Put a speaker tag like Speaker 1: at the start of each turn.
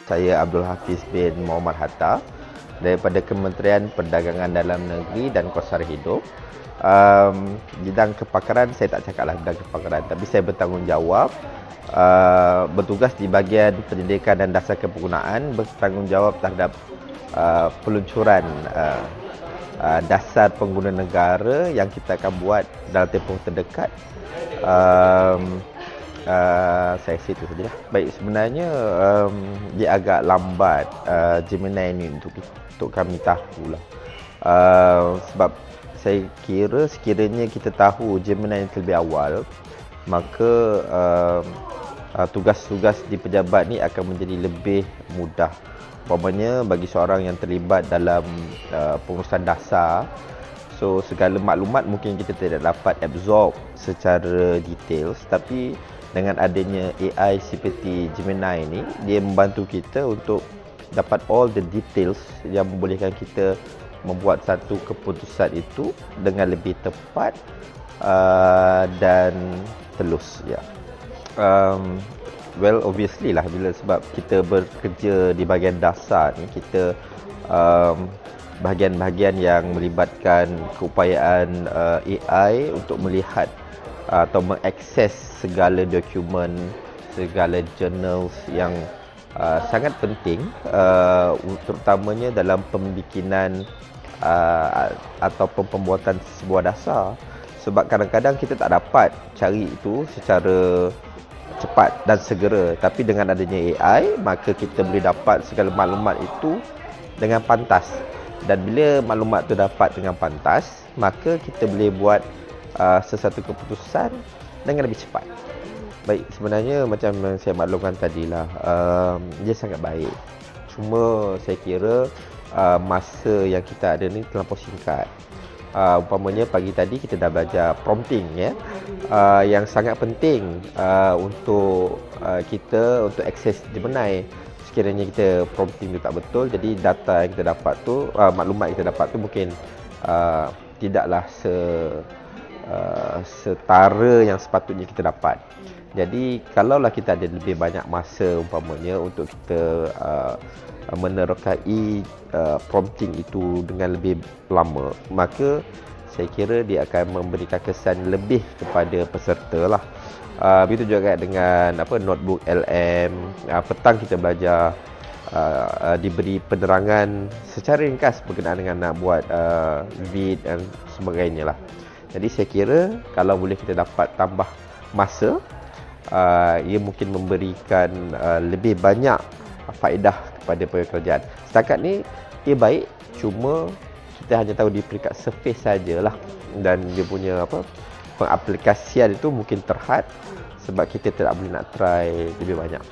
Speaker 1: Saya Abdul Hafiz bin Muhammad Hatta daripada Kementerian Perdagangan Dalam Negeri dan Kos Hidup. Bidang kepakaran saya tak cakaplah bidang kepakaran, tapi saya bertanggungjawab bertugas di bahagian pendidikan dan dasar kepengunaan, bertanggungjawab terhadap peluncuran dasar pengguna negara yang kita akan buat dalam tempoh terdekat. Saya situ sajalah. Baik, sebenarnya dia agak lambat Gemini ini untuk kami tahulah. Sebab saya kira sekiranya kita tahu Gemini ini terlebih awal, maka tugas-tugas di pejabat ni akan menjadi lebih mudah. Umpamanya bagi seorang yang terlibat dalam pengurusan dasar, so segala maklumat mungkin kita tidak dapat absorb secara detail, tapi dengan adanya AI seperti Gemini ini, dia membantu kita untuk dapat all the details yang membolehkan kita membuat satu keputusan itu dengan lebih tepat dan telus. Ya. Well, obviously lah, sebab kita bekerja di bahagian dasar ni, kita bahagian-bahagian yang melibatkan keupayaan AI untuk melihat atau mengakses segala dokumen, segala journals yang sangat penting, terutamanya dalam pembikinan ataupun pembuatan sebuah dasar. Sebab kadang-kadang kita tak dapat cari itu secara cepat dan segera, tapi dengan adanya AI, maka kita boleh dapat segala maklumat itu dengan pantas. Dan bila maklumat itu dapat dengan pantas, maka kita boleh buat sesuatu keputusan dengan lebih cepat. Baik, sebenarnya macam yang saya maklumkan tadilah, dia sangat baik. Cuma saya kira masa yang kita ada ni terlampau singkat. Umpamanya pagi tadi kita dah belajar prompting, ya, yang sangat penting untuk kita untuk akses Gemini. Sekiranya kita prompting tu tak betul, jadi data yang kita dapat tu, maklumat yang kita dapat tu mungkin tidaklah setara yang sepatutnya kita dapat. Jadi kalaulah kita ada lebih banyak masa umpamanya untuk kita menerokai prompting itu dengan lebih lama, maka saya kira dia akan memberikan kesan lebih kepada peserta lah. Begitu juga dengan notebook LM. Petang kita belajar, diberi penerangan secara ringkas berkenaan dengan nak buat vid dan sebagainya lah. Jadi saya kira kalau boleh kita dapat tambah masa, ia mungkin memberikan lebih banyak faedah kepada pekerjaan. Setakat ni ia baik, cuma kita hanya tahu di peringkat surface sajalah, dan dia punya pengaplikasian itu mungkin terhad sebab kita tidak boleh nak try lebih banyak.